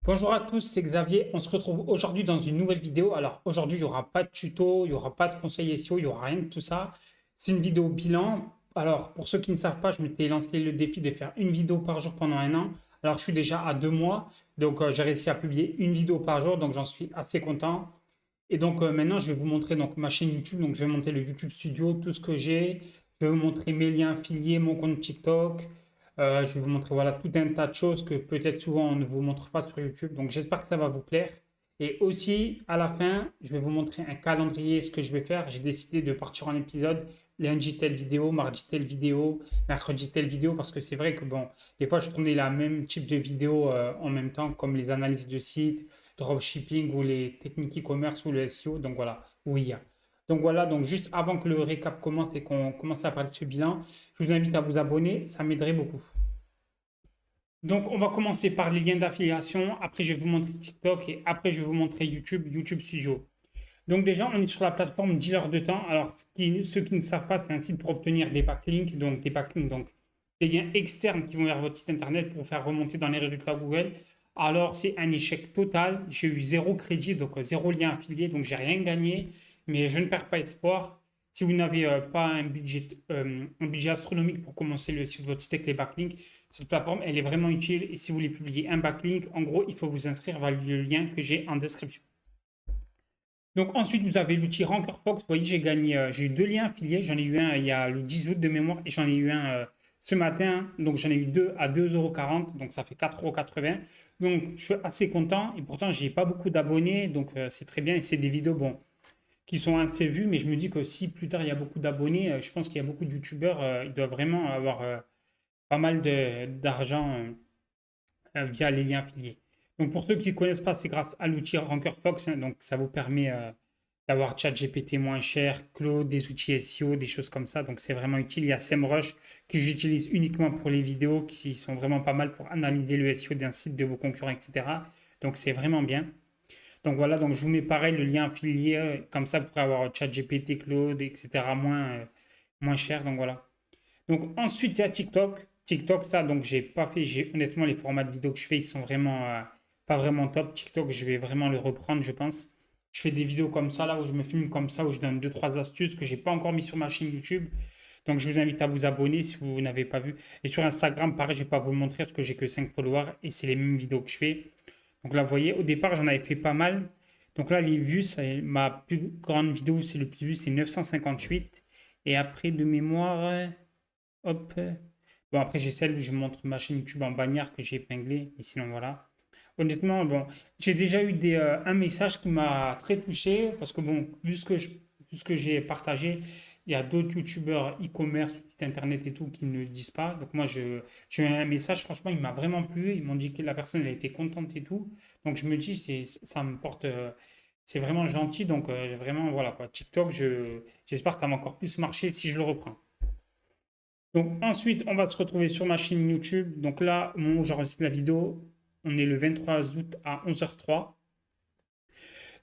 Bonjour à tous, c'est Xavier. On se retrouve aujourd'hui dans une nouvelle vidéo. Alors aujourd'hui, il n'y aura pas de tuto, il n'y aura pas de conseils SEO, il n'y aura rien de tout ça. C'est une vidéo bilan. Alors pour ceux qui ne savent pas, je m'étais lancé le défi de faire une vidéo par jour pendant un an. Alors je suis déjà à 2 mois, donc j'ai réussi à publier une vidéo par jour, donc j'en suis assez content. Et donc maintenant, je vais vous montrer donc ma chaîne YouTube. Donc je vais monter le YouTube Studio, tout ce que j'ai. Je vais vous montrer mes liens affiliés, mon compte TikTok. Je vais vous montrer voilà tout un tas de choses que peut-être souvent on ne vous montre pas sur YouTube. Donc j'espère que ça va vous plaire. Et aussi, à la fin, je vais vous montrer un calendrier, ce que je vais faire. J'ai décidé de partir en épisode. Lundi, telle vidéo, mardi, telle vidéo, mercredi, telle vidéo, parce que c'est vrai que bon, des fois, je tournais la même type de vidéo en même temps, comme les analyses de sites, dropshipping ou les techniques e-commerce ou le SEO. Donc voilà, oui. Donc voilà, donc juste avant que le récap commence et qu'on commence à parler de ce bilan, je vous invite à vous abonner, ça m'aiderait beaucoup. Donc on va commencer par les liens d'affiliation, après je vais vous montrer TikTok et après je vais vous montrer YouTube, YouTube Studio. Donc déjà, on est sur la plateforme Dealer de temps. Alors ceux qui ne savent pas, c'est un site pour obtenir des backlinks, donc des liens externes qui vont vers votre site internet pour vous faire remonter dans les résultats Google. Alors c'est un échec total. J'ai eu zéro crédit, donc zéro lien affilié, donc j'ai rien gagné, mais je ne perds pas espoir. Si vous n'avez pas un budget astronomique pour commencer le site de votre site avec les backlinks, cette plateforme, elle est vraiment utile. Et si vous voulez publier un backlink, en gros, il faut vous inscrire vers le lien que j'ai en description. Donc ensuite, vous avez l'outil RankerFox. Vous voyez, j'ai eu deux liens affiliés. J'en ai eu un il y a le 10 août de mémoire et j'en ai eu un ce matin. Donc j'en ai eu deux à 2,40 €. Donc ça fait 4,80 €. Donc je suis assez content et pourtant, j'ai pas beaucoup d'abonnés. Donc c'est très bien et c'est des vidéos bon, qui sont assez vues. Mais je me dis que si plus tard il y a beaucoup d'abonnés, je pense qu'il y a beaucoup de youtubeurs. Ils doivent vraiment avoir pas mal d'argent via les liens affiliés. Donc pour ceux qui ne connaissent pas, c'est grâce à l'outil RankerFox, hein. Donc ça vous permet d'avoir ChatGPT moins cher, Claude, des outils SEO, des choses comme ça. Donc c'est vraiment utile. Il y a SEMrush que j'utilise uniquement pour les vidéos qui sont vraiment pas mal pour analyser le SEO d'un site de vos concurrents, etc. Donc c'est vraiment bien. Donc voilà, donc je vous mets pareil le lien affilié, comme ça vous pourrez avoir ChatGPT, Claude, etc. moins cher. Donc voilà. Donc ensuite, il y a TikTok. TikTok, ça, donc j'ai pas fait. Honnêtement, les formats de vidéos que je fais, ils sont vraiment pas vraiment top. TikTok, je vais vraiment le reprendre, je pense. Je fais des vidéos comme ça, là, où je me filme comme ça, où je donne deux trois astuces que j'ai pas encore mis sur ma chaîne YouTube. Donc je vous invite à vous abonner si vous n'avez pas vu. Et sur Instagram, pareil, je vais pas vous le montrer parce que j'ai que 5 followers et c'est les mêmes vidéos que je fais. Donc là, vous voyez, au départ, j'en avais fait pas mal. Donc là, les vues, ma plus grande vidéo, c'est le plus vue, c'est 958. Et après, de mémoire, hop. Bon, après, j'ai celle où je montre ma chaîne YouTube en bagnard que j'ai épinglé. Et sinon, voilà. Honnêtement, bon, j'ai déjà eu un message qui m'a très touché parce que, bon, vu ce que j'ai partagé, il y a d'autres YouTubeurs e-commerce, site internet et tout qui ne le disent pas. Donc, moi, j'ai eu un message, franchement, il m'a vraiment plu. Ils m'ont dit que la personne, elle a été contente et tout. Donc, je me dis, ça me porte. C'est vraiment gentil. Donc, vraiment, voilà quoi. TikTok, j'espère que ça va encore plus marcher si je le reprends. Donc ensuite, on va se retrouver sur ma chaîne YouTube. Donc là, au moment où j'enregistre la vidéo, on est le 23 août à 11h03.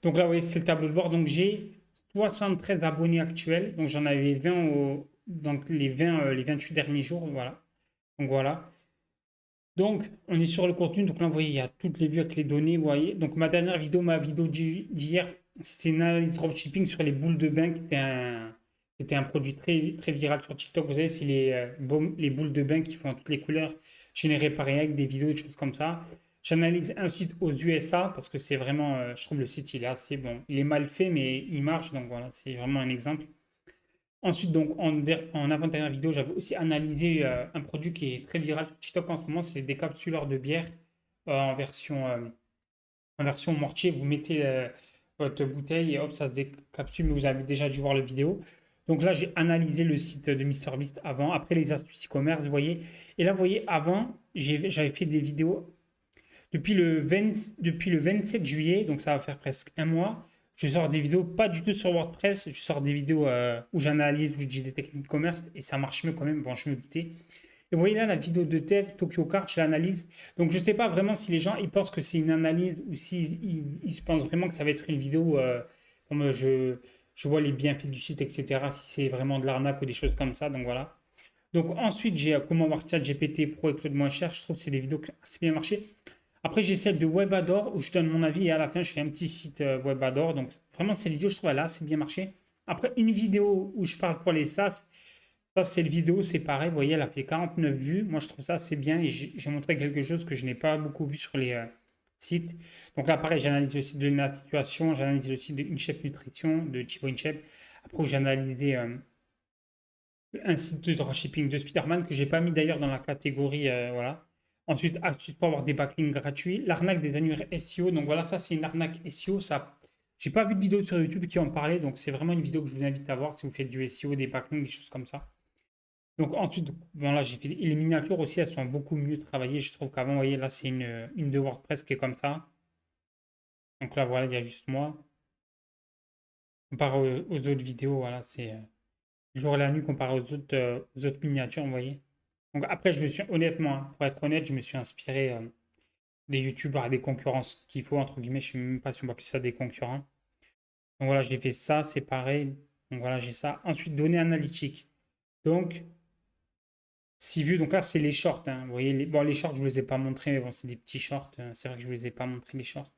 Donc là, vous voyez, c'est le tableau de bord. Donc j'ai 73 abonnés actuels. Donc j'en avais 20 donc les 28 derniers jours. Voilà. Donc voilà. Donc on est sur le contenu. Donc là, vous voyez, il y a toutes les vues avec les données. Vous voyez. Donc ma vidéo d'hier, c'était une analyse dropshipping sur les boules de bain qui était un produit très, très viral sur TikTok. Vous savez, c'est les boules de bain qui font toutes les couleurs générées par AI avec des vidéos et des choses comme ça. J'analyse ensuite aux USA parce que c'est vraiment, je trouve le site, il est assez bon. Il est mal fait, mais il marche. Donc voilà, c'est vraiment un exemple. Ensuite, donc, en avant-dernière vidéo, j'avais aussi analysé un produit qui est très viral sur TikTok en ce moment, c'est des capsuleurs de bière en version mortier. Vous mettez votre bouteille et hop, ça se décapsule, mais vous avez déjà dû voir la vidéo. Donc là, j'ai analysé le site de MrBeast avant, après les astuces e-commerce, vous voyez. Et là, vous voyez, avant, j'avais fait des vidéos depuis le 27 juillet, donc ça va faire presque un mois. Je sors des vidéos pas du tout sur WordPress, je sors des vidéos où j'analyse, où je dis des techniques de commerce et ça marche mieux quand même. Bon, je me doutais. Et vous voyez là la vidéo de Tev, Tokyo Kart, je l'analyse. Donc je ne sais pas vraiment si les gens ils pensent que c'est une analyse ou si ils se pensent vraiment que ça va être une vidéo comme je vois les bienfaits du site, etc. Si c'est vraiment de l'arnaque ou des choses comme ça. Donc voilà. Donc ensuite, j'ai comment voir ChatGPT Pro et Claude moins cher. Je trouve que c'est des vidéos qui ont assez bien marché. Après, j'ai celle de Webador où je donne mon avis et à la fin, je fais un petit site Webador. Donc, vraiment, cette vidéo, je trouve, elle a assez bien marché. Après, une vidéo où je parle pour les SaaS, ça, c'est le vidéo, c'est pareil. Vous voyez, elle a fait 49 vues. Moi, je trouve ça assez bien et j'ai montré quelque chose que je n'ai pas beaucoup vu sur les sites. Donc là, pareil, j'analyse le site de la situation, j'analyse le site de InShape Nutrition, de Thibaut InShape. Après, j'ai analysé un site de dropshipping de Spiderman que j'ai pas mis d'ailleurs dans la catégorie. Voilà. Ensuite, astuces pour avoir des backlinks gratuits. L'arnaque des annuaires SEO. Donc voilà, ça, c'est une arnaque SEO. Ça, j'ai pas vu de vidéo sur YouTube qui en parlait. Donc c'est vraiment une vidéo que je vous invite à voir si vous faites du SEO, des backlinks, des choses comme ça. Donc ensuite, bon là j'ai fait les miniatures aussi, elles sont beaucoup mieux travaillées. Je trouve qu'avant, vous voyez, là c'est une de WordPress qui est comme ça. Donc là voilà, il y a juste moi. Comparé aux autres vidéos, voilà, c'est le jour et la nuit comparé aux autres miniatures, vous voyez. Donc après, je me suis honnêtement, hein, pour être honnête, je me suis inspiré des youtubeurs, des concurrences qu'il faut, entre guillemets, je ne sais même pas si on va appeler ça des concurrents. Donc voilà, j'ai fait ça, c'est pareil. Donc voilà, j'ai ça. Ensuite, données analytiques. Donc, 6 vues, donc là, c'est les shorts, hein. Vous voyez, bon, les shorts, je ne vous les ai pas montrés, mais bon, c'est des petits shorts. C'est vrai que je ne vous les ai pas montrés, les shorts.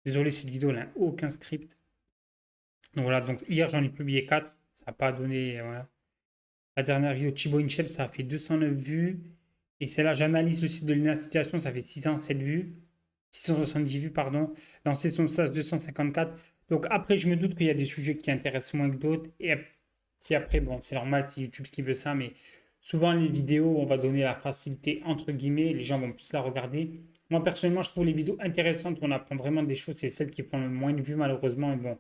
Désolé, cette vidéo, elle n'a aucun script. Donc voilà, donc hier, j'en ai publié 4. Ça n'a pas donné, voilà. La dernière vidéo, Thibaut InShape, ça a fait 209 vues. Et c'est là, j'analyse le site de l'institution, ça fait 607 vues. 670 vues, pardon. Lancer son SaaS 254. Donc après, je me doute qu'il y a des sujets qui intéressent moins que d'autres. Et si après, bon, c'est normal, c'est YouTube qui veut ça, mais souvent les vidéos, on va donner la facilité entre guillemets, les gens vont plus la regarder. Moi, personnellement, je trouve les vidéos intéressantes où on apprend vraiment des choses, c'est celles qui font le moins de vues, malheureusement. Mais bon,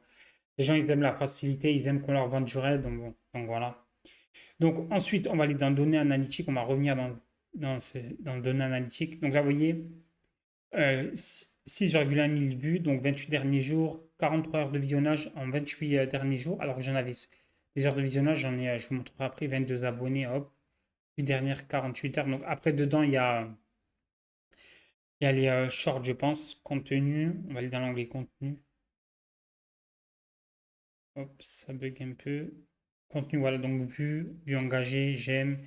les gens, ils aiment la facilité, ils aiment qu'on leur vende du rêve, donc bon, donc voilà. Donc ensuite, on va aller dans données analytiques, on va revenir dans données analytiques. Donc là, vous voyez, 6,1 000 vues, donc 28 derniers jours, 43 heures de visionnage en 28 derniers jours. Alors que j'en avais des heures de visionnage, j'en ai, je vous montrerai après, 22 abonnés, hop, les dernières 48 heures. Donc après, dedans, il y a les shorts, je pense, contenu. On va aller dans l'onglet contenu. Hop, ça bug un peu. Contenu, voilà, donc vue engagée, j'aime,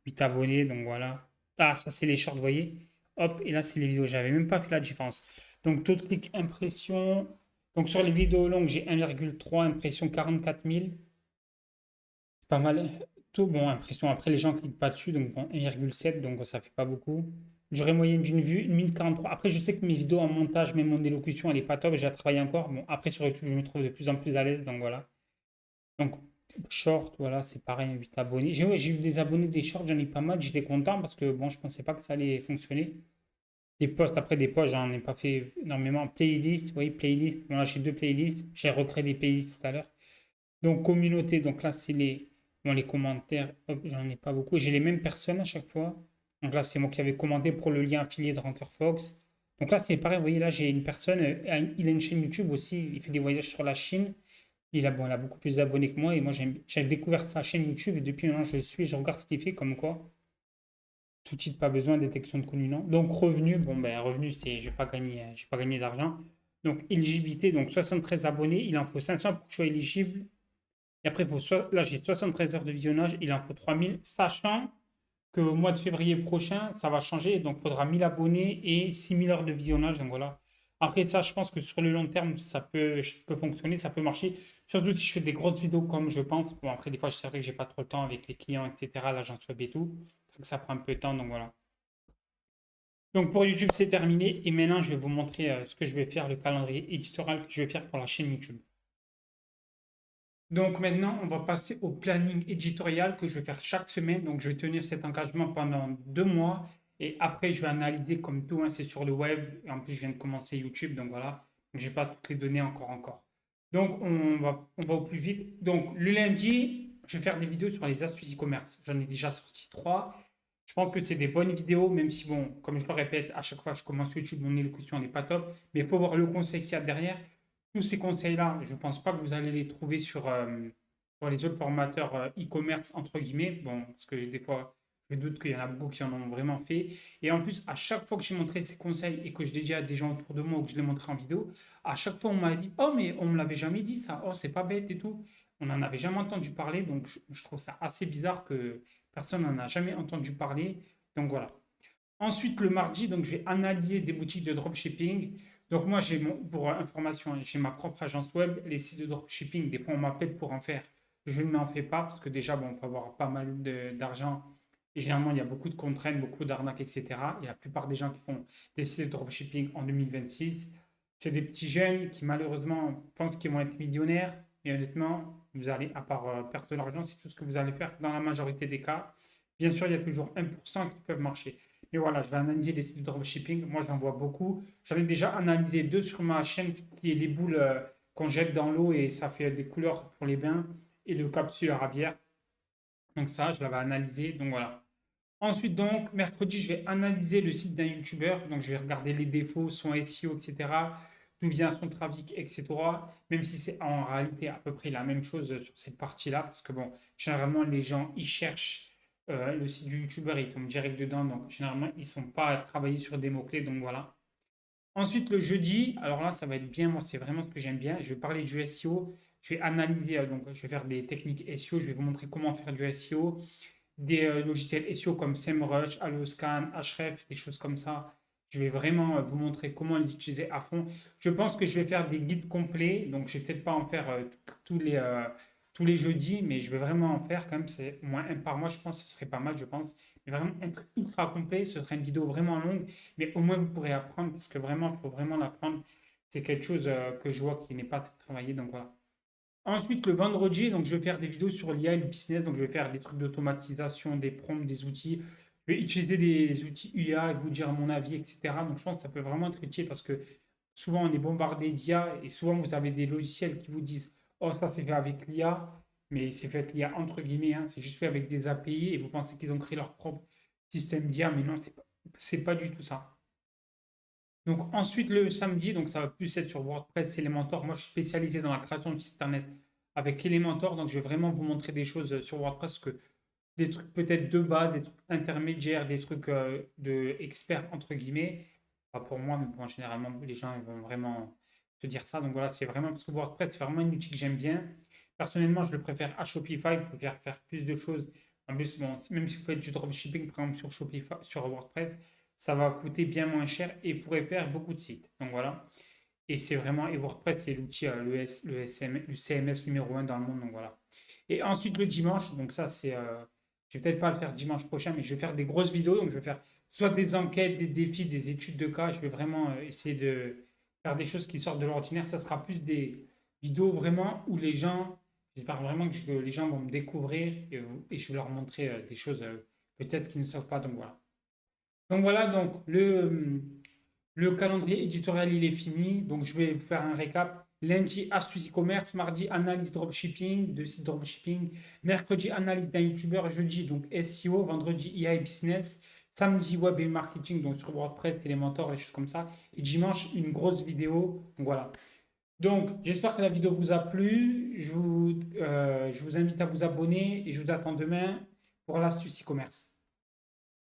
8 abonnés, donc voilà. Ah, ça c'est les shorts, vous voyez. Hop, et là c'est les vidéos, j'avais même pas fait la différence. Donc taux de clic impression. Donc sur les vidéos longues, j'ai 1,3 impression 44 000. C'est pas mal. Taux, bon, impression. Après, les gens cliquent pas dessus, donc bon, 1,7, donc ça fait pas beaucoup. Durée moyenne d'une vue, 1 minute 43. Après, je sais que mes vidéos en montage, même mon élocution, elle est pas top, j'ai à travailler encore. Bon, après sur YouTube, je me trouve de plus en plus à l'aise, donc voilà. Donc, short, voilà, c'est pareil, 8 abonnés. J'ai ouais, j'ai eu des abonnés des shorts, j'en ai pas mal, j'étais content parce que bon, je pensais pas que ça allait fonctionner. Des posts, après des posts, j'en ai pas fait énormément. Playlist, vous voyez, playlist. Voilà, j'ai deux playlists. J'ai recréé des playlists tout à l'heure. Donc, communauté, donc là, c'est les commentaires. Hop, j'en ai pas beaucoup. J'ai les mêmes personnes à chaque fois. Donc là, c'est moi qui avais commenté pour le lien affilié de Ranker Fox. Donc là, c'est pareil, vous voyez, là, j'ai une personne, il a une chaîne YouTube aussi, il fait des voyages sur la Chine. Bon, il a beaucoup plus d'abonnés que moi et moi j'ai découvert sa chaîne YouTube et depuis maintenant je le suis, je regarde ce qu'il fait comme quoi. Tout de suite, pas besoin de détection de contenu, non. Donc revenu, bon ben revenu c'est, je vais pas gagner d'argent. Donc éligibilité, donc 73 abonnés, il en faut 500 pour que je sois éligible. Et après, là j'ai 73 heures de visionnage, il en faut 3000, sachant qu'au mois de février prochain, ça va changer, donc il faudra 1000 abonnés et 6000 heures de visionnage, donc voilà. Après ça, je pense que sur le long terme, ça peut fonctionner, ça peut marcher. Surtout si je fais des grosses vidéos comme je pense. Bon, après, des fois, c'est vrai que j'ai pas trop le temps avec les clients, etc., l'agence web et tout. Donc, ça prend un peu de temps, donc voilà. Donc pour YouTube, c'est terminé. Et maintenant, je vais vous montrer ce que je vais faire, le calendrier éditorial que je vais faire pour la chaîne YouTube. Donc maintenant, on va passer au planning éditorial que je vais faire chaque semaine. Donc je vais tenir cet engagement pendant 2 mois. Et après, je vais analyser comme tout, hein, c'est sur le web. Et en plus, je viens de commencer YouTube. Donc voilà, je n'ai pas toutes les données encore. Donc on va au plus vite. Donc le lundi, je vais faire des vidéos sur les astuces e-commerce. J'en ai déjà sorti 3. Je pense que c'est des bonnes vidéos, même si, bon, comme je le répète, à chaque fois que je commence YouTube, mon élocution n'est pas top. Mais il faut voir le conseil qu'il y a derrière. Tous ces conseils-là, je ne pense pas que vous allez les trouver sur les autres formateurs e-commerce, entre guillemets. Bon, parce que des fois, je doute qu'il y en a beaucoup qui en ont vraiment fait. Et en plus, à chaque fois que j'ai montré ces conseils et que je l'ai dit à des gens autour de moi ou que je l'ai montré en vidéo, à chaque fois, on m'a dit: Oh, mais on ne me l'avait jamais dit ça. Oh, c'est pas bête et tout. On n'en avait jamais entendu parler. Donc, je trouve ça assez bizarre que personne n'en a jamais entendu parler. Donc, voilà. Ensuite, le mardi, donc, je vais analyser des boutiques de dropshipping. Donc, moi, pour information, hein, j'ai ma propre agence web. Les sites de dropshipping, des fois, on m'appelle pour en faire. Je n'en fais pas parce que déjà, bon, il faut avoir pas mal d'argent. Et généralement, il y a beaucoup de contraintes, beaucoup d'arnaques, etc. Et la plupart des gens qui font des sites de dropshipping en 2026, c'est des petits jeunes qui, malheureusement, pensent qu'ils vont être millionnaires. Et honnêtement, vous allez, à part perdre de l'argent, c'est tout ce que vous allez faire dans la majorité des cas. Bien sûr, il y a toujours 1% qui peuvent marcher. Et voilà, je vais analyser les sites de dropshipping. Moi, j'en vois beaucoup. J'en ai déjà analysé deux sur ma chaîne, qui est les boules qu'on jette dans l'eau et ça fait des couleurs pour les bains et le capsuleur à bière. Donc ça, je l'avais analysé. Donc voilà. Ensuite, donc, mercredi, je vais analyser le site d'un YouTuber. Donc, je vais regarder les défauts, son SEO, etc. D'où vient son trafic, etc. Même si c'est en réalité à peu près la même chose sur cette partie-là. Parce que, bon, généralement, les gens, ils cherchent le site du YouTuber, ils tombent direct dedans. Donc, généralement, ils ne sont pas à travailler sur des mots-clés. Donc, voilà. Ensuite, le jeudi, alors là, ça va être bien. Moi, c'est vraiment ce que j'aime bien. Je vais parler du SEO. Je vais analyser, donc, je vais faire des techniques SEO. Je vais vous montrer comment faire du SEO des logiciels SEO comme SEMrush, Alloscan, Ahref, des choses comme ça. Je vais vraiment vous montrer comment les utiliser à fond. Je pense que je vais faire des guides complets, donc je vais peut-être pas en faire tous les jeudis, mais je vais vraiment en faire quand même. C'est au moins un par mois, je pense que ce serait pas mal, je pense. Mais vraiment être ultra complet, ce serait une vidéo vraiment longue, mais au moins vous pourrez apprendre parce que vraiment, il faut vraiment l'apprendre. C'est quelque chose que je vois qui n'est pas assez travaillé, donc voilà. Ensuite, le vendredi, donc je vais faire des vidéos sur l'IA et le business. Donc, je vais faire des trucs d'automatisation, des prompts, des outils. Je vais utiliser des outils IA et vous dire mon avis, etc. Donc, je pense que ça peut vraiment être utile parce que souvent, on est bombardé d'IA et souvent, vous avez des logiciels qui vous disent, oh, ça, c'est fait avec l'IA, mais c'est fait avec l'IA entre guillemets, hein. C'est juste fait avec des API et vous pensez qu'ils ont créé leur propre système d'IA, mais non, c'est pas du tout ça. Donc ensuite le samedi, donc ça va plus être sur WordPress, Elementor. Moi je suis spécialisé dans la création de sites internet avec Elementor, donc je vais vraiment vous montrer des choses sur WordPress, que des trucs peut-être de base, des trucs intermédiaires, des trucs de experts entre guillemets. Pas pour moi, mais bon, généralement les gens ils vont vraiment se dire ça. Donc voilà, c'est vraiment parce que WordPress c'est vraiment une outil que j'aime bien. Personnellement, je le préfère à Shopify pour faire plus de choses. En plus, bon, même si vous faites du dropshipping par exemple sur Shopify, sur WordPress, ça va coûter bien moins cher et pourrait faire beaucoup de sites. Donc voilà. Et c'est vraiment, et WordPress, c'est l'outil, le CMS numéro un dans le monde. Donc voilà. Et ensuite, le dimanche, donc ça, je vais peut-être pas le faire dimanche prochain, mais je vais faire des grosses vidéos. Donc je vais faire soit des enquêtes, des défis, des études de cas. Je vais vraiment essayer de faire des choses qui sortent de l'ordinaire. Ça sera plus des vidéos vraiment où les gens, j'espère vraiment que les gens vont me découvrir et je vais leur montrer des choses peut-être qu'ils ne savent pas. Donc voilà, donc le calendrier éditorial, il est fini. Donc je vais vous faire un récap. Lundi, astuces e-commerce. Mardi, analyse dropshipping, de site dropshipping. Mercredi, analyse d'un YouTuber. Jeudi, donc SEO. Vendredi, IA et business. Samedi, web et marketing, donc sur WordPress, Elementor, les choses comme ça. Et dimanche, une grosse vidéo. Donc voilà. Donc, j'espère que la vidéo vous a plu. Je vous invite à vous abonner et je vous attends demain pour l'astuce e-commerce.